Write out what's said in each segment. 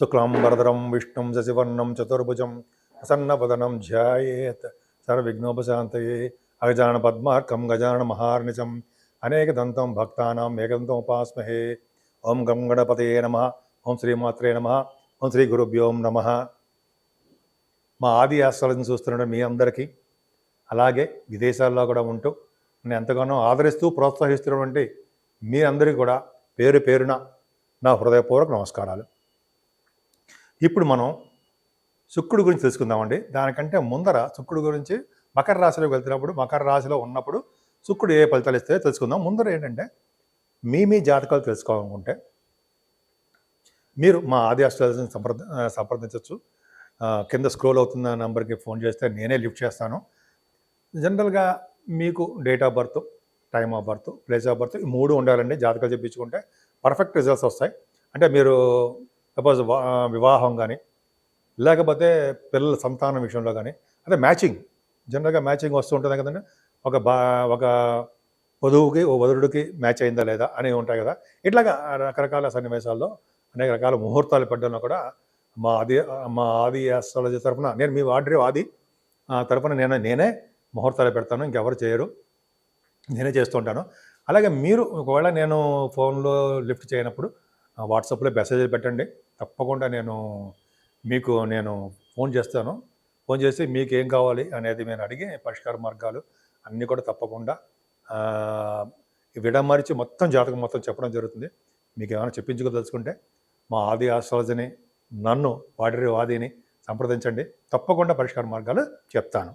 శుక్లాంబరధరం విష్ణుం శశివర్ణం చతుర్భుజం ప్రసన్నవదనం ధ్యాయేత్ సర్వవిఘ్నోపశాంతయే అగజానన పద్మార్కం గజానన మహార్నిశం అనేకదంతం భక్తానాం ఏకదంతం ఉపాస్మహే. ఓం గం గణపతయే నమః. ఓం శ్రీమాత్రే నమః. ఓం శ్రీ గురుభ్యోం నమః. మా ఆది ఆస్ట్రాలజీని చూస్తున్న మీ అందరికీ, అలాగే విదేశాల్లో కూడా ఉంటూ నేను ఎంతగానో ఆదరిస్తూ ప్రోత్సహిస్తున్నటువంటి మీ అందరికీ కూడా పేరు పేరున నా హృదయపూర్వక నమస్కారాలు. ఇప్పుడు మనం శుక్రుడి గురించి తెలుసుకుందామండి. దానికంటే ముందర శుక్రుడి గురించి మకర రాశిలోకి వెళ్తున్నప్పుడు, మకర రాశిలో ఉన్నప్పుడు శుక్రుడు ఏ ఫలితాలు ఇస్తే తెలుసుకుందాం. ముందర ఏంటంటే మీ జాతకాలు తెలుసుకోవాలనుకుంటే మీరు మా ఆది ఆస్ట్రాలజీని సంప్రదించవచ్చు. కింద స్క్రోల్ అవుతున్న నెంబర్కి ఫోన్ చేస్తే నేనే లిఫ్ట్ చేస్తాను. జనరల్గా మీకు date of birth, time of birth, place of birth ఈ మూడు ఉండాలండి. జాతకాలు చెప్పించుకుంటే పర్ఫెక్ట్ రిజల్ట్స్ వస్తాయి. అంటే మీరు సపోజ్ వివాహం కానీ, లేకపోతే పిల్లల సంతానం విషయంలో కానీ, అదే మ్యాచింగ్, జనరల్గా మ్యాచింగ్ వస్తూ ఉంటుంది కదండి. ఒక వధువుకి ఓ వధుడికి మ్యాచ్ అయిందా లేదా అనేవి ఉంటాయి కదా. ఇట్లాగా రకరకాల సన్నివేశాల్లో అనేక రకాల ముహూర్తాలు పెట్టడంలో కూడా మా ఆది ఆస్ట్రాలజీ తరఫున నేను మీ ఆది తరఫున నేనే ముహూర్తాలు పెడతాను. ఇంకెవరు చేయరు, నేనే చేస్తూ ఉంటాను. అలాగే మీరు ఒకవేళ నేను ఫోన్లో లిఫ్ట్ చేయనప్పుడు వాట్సాప్లో మెసేజ్లు పెట్టండి. తప్పకుండా నేను ఫోన్ చేస్తాను. ఫోన్ చేసి మీకు ఏం కావాలి అనేది నేను అడిగి పరిష్కార మార్గాలు అన్నీ కూడా తప్పకుండా విడమరిచి మొత్తం జాతకం మొత్తం చెప్పడం జరుగుతుంది. మీకు ఏమైనా చెప్పించుకోదలుచుకుంటే మా ఆది ఆస్ట్రాలజీని, నన్ను ఆదిని సంప్రదించండి. తప్పకుండా పరిష్కార మార్గాలు చెప్తాను.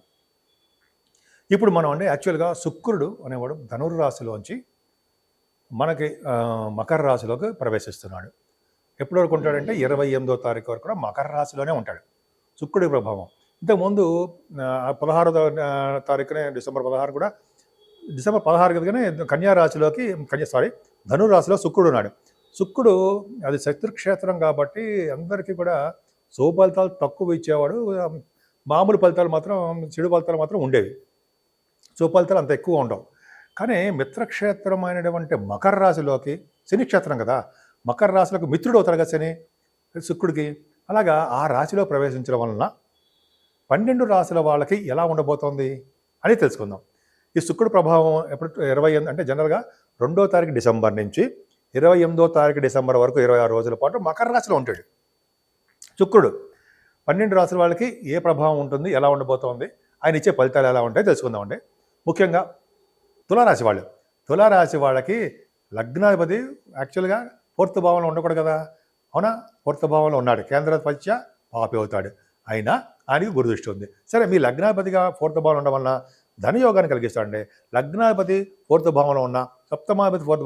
ఇప్పుడు మనం యాక్చువల్గా శుక్రుడు అనేవాడు ధనుర్రాశిలోంచి మనకి మకర రాశిలోకి ప్రవేశిస్తున్నాడు. ఎప్పటి వరకు ఉంటాడంటే 28వ తారీఖు వరకు కూడా మకర రాశిలోనే ఉంటాడు శుక్రుడి ప్రభావం. ఇంతకుముందు 16వ తారీఖునే డిసెంబర్ 16 కూడా, డిసెంబర్ 16 కదగానే ధనురాశిలో శుక్రుడు ఉన్నాడు. శుక్రుడు అది శత్రుక్షేత్రం కాబట్టి అందరికీ కూడా శుభ ఫలితాలు తక్కువ ఇచ్చేవాడు. మామూలు ఫలితాలు మాత్రం, చెడు ఫలితాలు మాత్రం ఉండేవి. శుభ ఫలితాలు అంత ఎక్కువ ఉండవు. కానీ మిత్రక్షేత్రమైనటువంటి మకర రాశిలోకి, శని క్షేత్రం కదా, మకర రాశిలోకి మిత్రుడు అవుతాడు కదా శని శుక్రుడికి. అలాగా ఆ రాశిలో ప్రవేశించడం వలన 12 రాశుల వాళ్ళకి ఎలా ఉండబోతోంది అని తెలుసుకుందాం. ఈ శుక్రుడు ప్రభావం ఎప్పుడు 28 అంటే జనరల్గా 2వ తారీఖు డిసెంబర్ నుంచి 28వ తారీఖు డిసెంబర్ వరకు 26 రోజుల పాటు మకర రాశిలో ఉంటాడు శుక్రుడు. 12 రాశుల వాళ్ళకి ఏ ప్రభావం ఉంటుంది, ఎలా ఉండబోతోంది, ఆయన ఇచ్చే ఫలితాలు ఎలా ఉంటాయో తెలుసుకుందామండి. ముఖ్యంగా తులారాశి వాళ్ళకి లగ్నాధిపతి యాక్చువల్గా 4th భావంలో ఉండకూడదు కదా, అవునా? 4th భావంలో ఉన్నాడు. కేంద్రాధిపత్య పాపి అవుతాడు. అయినా ఆయనకి గురుదృష్టి ఉంది. సరే, మీ లగ్నాధిపతిగా 4th భావంలో ఉండడం వలన ధనయోగాన్ని కలిగిస్తాడండి. లగ్నాధిపతి 4th భావంలో ఉన్న, సప్తమాధిపతి 4th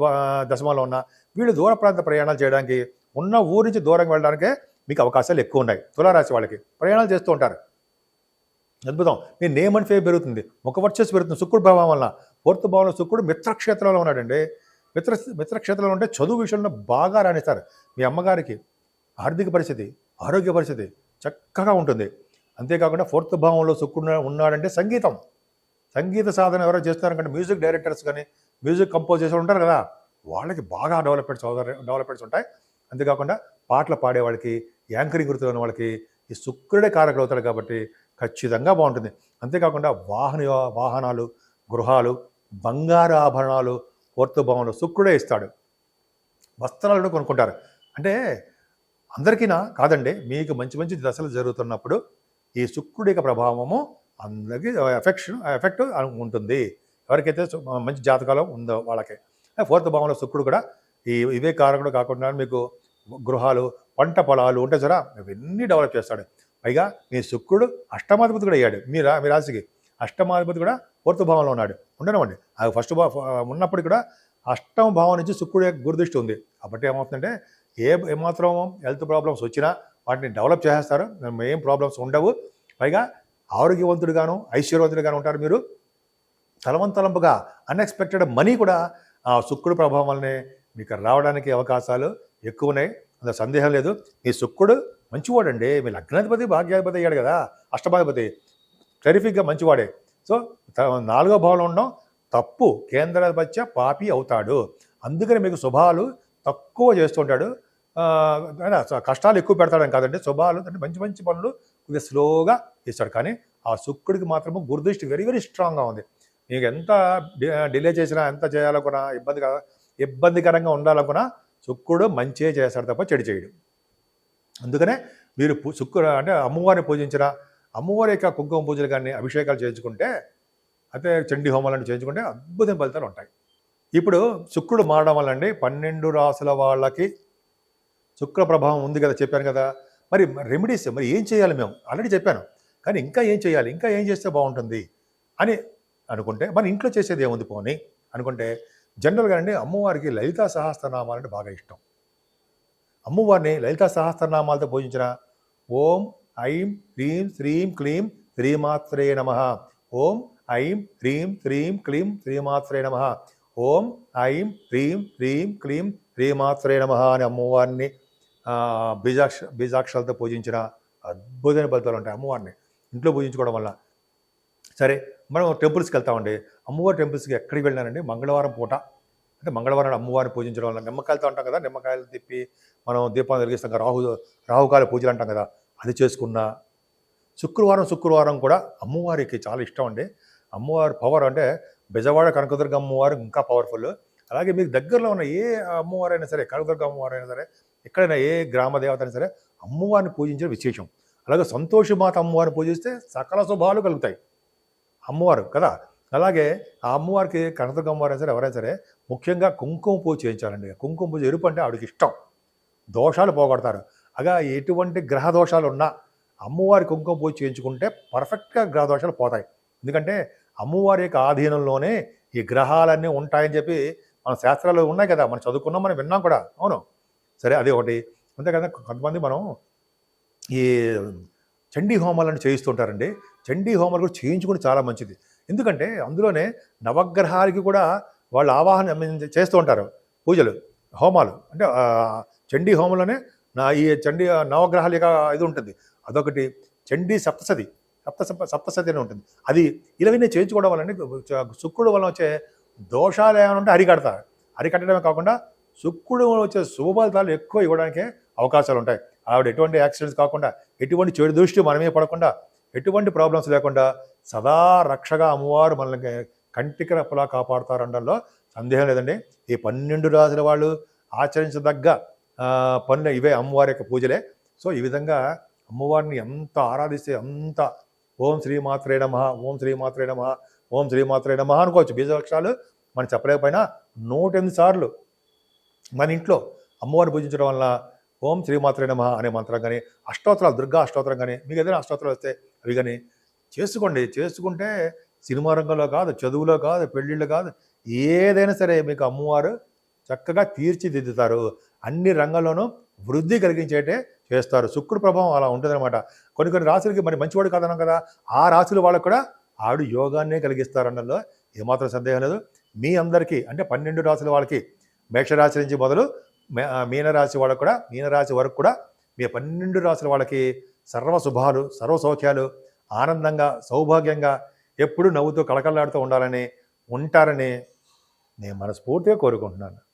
దశమంలో ఉన్న వీళ్ళు దూర ప్రాంత ప్రయాణాలు చేయడానికి, ఉన్న ఊరి నుంచి దూరంగా వెళ్ళడానికే మీకు అవకాశాలు ఎక్కువ ఉన్నాయి. తులారాశి వాళ్ళకి ప్రయాణాలు చేస్తూ ఉంటారు. అద్భుతం. మీ నేమ్ అండ్ ఫేమ్ పెరుగుతుంది, ముఖ వర్చస్సు పెరుగుతుంది శుక్రుడు ప్రభావం వల్ల. 4th భావంలో శుక్రుడు మిత్రక్షేత్రంలో ఉన్నాడండి. మిత్రక్షేత్రంలో ఉంటే చదువు విషయంలో బాగా రాణిస్తారు. మీ అమ్మగారికి ఆర్థిక పరిస్థితి, ఆరోగ్య పరిస్థితి చక్కగా ఉంటుంది. అంతేకాకుండా 4th భావంలో శుక్రుడు ఉన్నాడంటే సంగీత సాధన ఎవరో చేస్తున్నారంటే మ్యూజిక్ డైరెక్టర్స్ కానీ, మ్యూజిక్ కంపోజర్స్ ఉంటారు కదా, వాళ్ళకి బాగా డెవలప్మెంట్స్ ఉంటాయి. అంతేకాకుండా పాటలు పాడేవాళ్ళకి, యాంకరింగ్ వృత్తిలో ఉన్న వాళ్ళకి ఈ శుక్రుడే కారకులు అవుతాడు కాబట్టి ఖచ్చితంగా బాగుంటుంది. అంతేకాకుండా వాహనాలు, గృహాలు, బంగారు ఆభరణాలు 4th భావంలో శుక్రుడే ఇస్తాడు. వస్త్రాలను కొనుక్కుంటారు. అంటే అందరికీనా కాదండి, మీకు మంచి మంచి దశలు జరుగుతున్నప్పుడు ఈ శుక్రుడి యొక్క ప్రభావము అందరికీ ఎఫెక్ట్ ఉంటుంది. ఎవరికైతే మంచి జాతకాలు ఉందో వాళ్ళకి. 4th భావంలో శుక్రుడు కూడా ఇవే కారకుడు కాకుండా మీకు గృహాలు, పంట పొలాలు ఉంటాయి సరే, ఇవన్నీ డెవలప్ చేస్తాడు. పైగా మీ శుక్రుడు అష్టమాధిపతి కూడా అయ్యాడు. మీ రాశికి అష్టమాధిపతి కూడా 4th భావంలో ఉన్నాడు. ఉండనివ్వండి, అది ఫస్ట్ ఉన్నప్పుడు కూడా 8వ భావం నుంచి శుక్రుడు యొక్క గురుదృష్టి ఉంది. కాబట్టి ఏమవుతుందంటే ఏమాత్రం హెల్త్ ప్రాబ్లమ్స్ వచ్చినా వాటిని డెవలప్ చేసేస్తారు. ఏం ప్రాబ్లమ్స్ ఉండవు. పైగా ఆరోగ్యవంతుడుగాను, ఐశ్వర్యవంతుడుగాను ఉంటారు. మీరు తలవంతలంపుగా అన్ఎక్స్పెక్టెడ్ మనీ కూడా ఆ శుక్రుడు ప్రభావం వల్లనే మీకు రావడానికి అవకాశాలు ఎక్కువ ఉన్నాయి. అందులో సందేహం లేదు. మీ శుక్రుడు మంచివాడండి. మీ లగ్నాధిపతి భాగ్యాధిపతి అయ్యాడు కదా, అష్టమాధిపతి టెరిఫిక్గా మంచివాడే. సో 4వ భావంలో ఉండడం తప్పు, కేంద్రాధిపత్య పాపి అవుతాడు. అందుకని మీకు శుభాలు తక్కువ చేస్తుంటాడు. అయినా కష్టాలు ఎక్కువ పెడతాడని కాదండి, శుభాలు అంటే మంచి మంచి పనులు కొద్దిగా స్లోగా ఇస్తాడు. కానీ ఆ శుక్రుడికి మాత్రము గురుదృష్టి వెరీ వెరీ స్ట్రాంగ్గా ఉంది. మీకు ఎంత డిలే చేసినా, ఎంత చేయాలనుకున్నా, ఇబ్బందికరంగా ఉండాలనుకున్నా శుక్రుడు మంచిగా చేస్తాడు తప్ప చెడు చేయడు. అందుకనే మీరు శుక్రుడు అంటే అమ్మవారిని పూజించిన, అమ్మవారి యొక్క కుంకుమ పూజలు కానీ అభిషేకాలు చేయించుకుంటే, అయితే చండీ హోమాలను చేయించుకుంటే అద్భుతమైన ఫలితాలు ఉంటాయి. ఇప్పుడు శుక్రుడు మారడం వల్ల అండి 12 రాసుల వాళ్ళకి శుక్ర ప్రభావం ఉంది కదా, చెప్పాను కదా. మరి రెమెడీస్ మరి ఏం చేయాలి? మేము ఆల్రెడీ చెప్పాను, కానీ ఇంకా ఏం చేయాలి, ఇంకా ఏం చేస్తే బాగుంటుంది అని అనుకుంటే, మన ఇంట్లో చేసేది ఏముంది పోనీ అనుకుంటే, జనరల్గా అండి అమ్మవారికి లలితా సహస్రనామాలు అంటే బాగా ఇష్టం. అమ్మవారిని లలితా సహస్రనామాలతో పూజించిన ఓం ఐం హ్రీం శ్రీం క్లీం శ్రీమాత్రే నమః, ఓం ఐం హ్రీం శ్రీం క్లీం శ్రీమాత్రే నమః, ఓం ఐం హ్రీం శ్రీం క్లీం శ్రీమాత్రే నమః అని అమ్మవారిని బీజాక్షరాలతో పూజించిన అద్భుతమైన ఫలితాలు ఉంటాయి. అమ్మవారిని ఇంట్లో పూజించుకోవడం వల్ల. సరే, మనం టెంపుల్స్కి వెళ్తామండి. అమ్మవారి టెంపుల్స్కి ఎక్కడికి వెళ్ళినానండి, మంగళవారం పూట అంటే మంగళవారం అమ్మవారిని పూజించడం వల్ల నిమ్మకాయలతో అంటాం కదా, నిమ్మకాయలు తిప్పి మనం దీపాన్ని వెలిగిస్తాం కదా, రాహుకాల పూజలు అంటాం కదా, అది చేసుకున్నా. శుక్రవారం కూడా అమ్మవారికి చాలా ఇష్టం అండి. అమ్మవారి పవర్ అంటే బెజవాడ కనకదుర్గ అమ్మవారు ఇంకా పవర్ఫుల్. అలాగే మీకు దగ్గరలో ఉన్న ఏ అమ్మవారైనా సరే, కనకదుర్గ అమ్మవారైనా సరే, ఎక్కడైనా ఏ గ్రామ దేవత అయినా సరే అమ్మవారిని పూజించడం విశేషం. అలాగే సంతోషమాత అమ్మవారిని పూజిస్తే సకల శుభాలు కలుగుతాయి అమ్మవారు కదా. అలాగే ఆ అమ్మవారికి కనకదుర్గ అమ్మవారైనా సరే ఎవరైనా సరే ముఖ్యంగా కుంకుమ పూజ చేయించాలండి. కుంకుమ పూజ ఎరుపు అంటే ఆవిడకి ఇష్టం, దోషాలు పోగొడతారు. అలా ఎటువంటి గ్రహ దోషాలు ఉన్నా అమ్మవారి కుంకుమ పూజ చేయించుకుంటే పర్ఫెక్ట్గా గ్రహ దోషాలు పోతాయి. ఎందుకంటే అమ్మవారి యొక్క ఆధీనంలోనే ఈ గ్రహాలన్నీ ఉంటాయని చెప్పి మన శాస్త్రాలు ఉన్నాయి కదా, మనం చదువుకున్నాం, మనం విన్నాం కూడా. అవును, సరే, అది ఒకటి. అంతే కదా, కొంతమంది మనం ఈ చండీ హోమాలను చేయిస్తుంటారండి. చండీ హోమాలు కూడా చేయించుకుని చాలా మంచిది. ఎందుకంటే అందులోనే నవగ్రహాలకి కూడా వాళ్ళు ఆవాహన చేస్తూ ఉంటారు పూజలు, హోమాలు. అంటే చండీ హోమంలోనే ఈ చండీ నవగ్రహాల యొక్క ఇది ఉంటుంది. అదొకటి. చండీ సప్తసతి అని ఉంటుంది. అది ఇలాగనే చేయించుకోవడం వల్ల శుక్రుడు వల్ల వచ్చే దోషాలు ఏమైనా ఉంటే అరికట్టడమే కాకుండా శుక్రుడు వచ్చే శుభ ఫలితాలు ఎక్కువ ఇవ్వడానికే అవకాశాలు ఉంటాయి. ఆవిడ ఎటువంటి యాక్సిడెంట్స్ కాకుండా, ఎటువంటి చెడు దృష్టి మనమే పడకుండా, ఎటువంటి ప్రాబ్లమ్స్ లేకుండా సదా రక్షగా అమ్మవారు మనల్ని కంటికి రెప్పలా కాపాడుతారనడంలో సందేహం లేదండి. ఈ 12 రాసుల వాళ్ళు ఆచరించదగ్గ పనులు ఇవే, అమ్మవారి యొక్క పూజలే. సో ఈ విధంగా అమ్మవారిని ఎంత ఆరాధిస్తే అంత ఓం శ్రీమాత్రే నమః, ఓం శ్రీమాత్రే నమః, ఓం శ్రీమాత్రే నమః అనుకోవచ్చు. బీజాక్షరాలు మనం చెప్పలేకపోయినా 108 సార్లు మన ఇంట్లో అమ్మవారిని పూజించడం వల్ల ఓం శ్రీమాత్రే నమః అనే మంత్రం కానీ, అష్టోత్తరాలు, దుర్గా అష్టోత్తరం కానీ, మీకు ఏదైనా అష్టోత్తరాలు వస్తే అవి కానీ చేసుకోండి. చేసుకుంటే సినిమా రంగంలో కాదు, చదువులో కాదు, పెళ్ళిళ్ళు కాదు, ఏదైనా సరే మీకు అమ్మవారు చక్కగా తీర్చిదిద్దుతారు. అన్ని రంగాల్లోనూ వృద్ధి కలిగించేటే చేస్తారు. శుక్రుడు ప్రభావం అలా ఉంటుందన్నమాట. కొన్ని రాశులకి మరి మంచివాడు కాదన్నాం కదా, ఆ రాశుల వాళ్ళకు కూడా ఆవిడ యోగాన్నే కలిగిస్తారన్నలో ఏమాత్రం సందేహం లేదు. మీ అందరికీ అంటే 12 రాశుల వాళ్ళకి, మేషరాశి నుంచి మొదలు మీనరాశి వాళ్ళకు కూడా, మీనరాశి వరకు కూడా మీ 12 రాశుల వాళ్ళకి సర్వ శుభాలు, సర్వ సౌఖ్యాలు, ఆనందంగా, సౌభాగ్యంగా, ఎప్పుడూ నవ్వుతూ కళకళలాడుతూ ఉంటారని నేను మనస్ఫూర్తిగా కోరుకుంటున్నాను.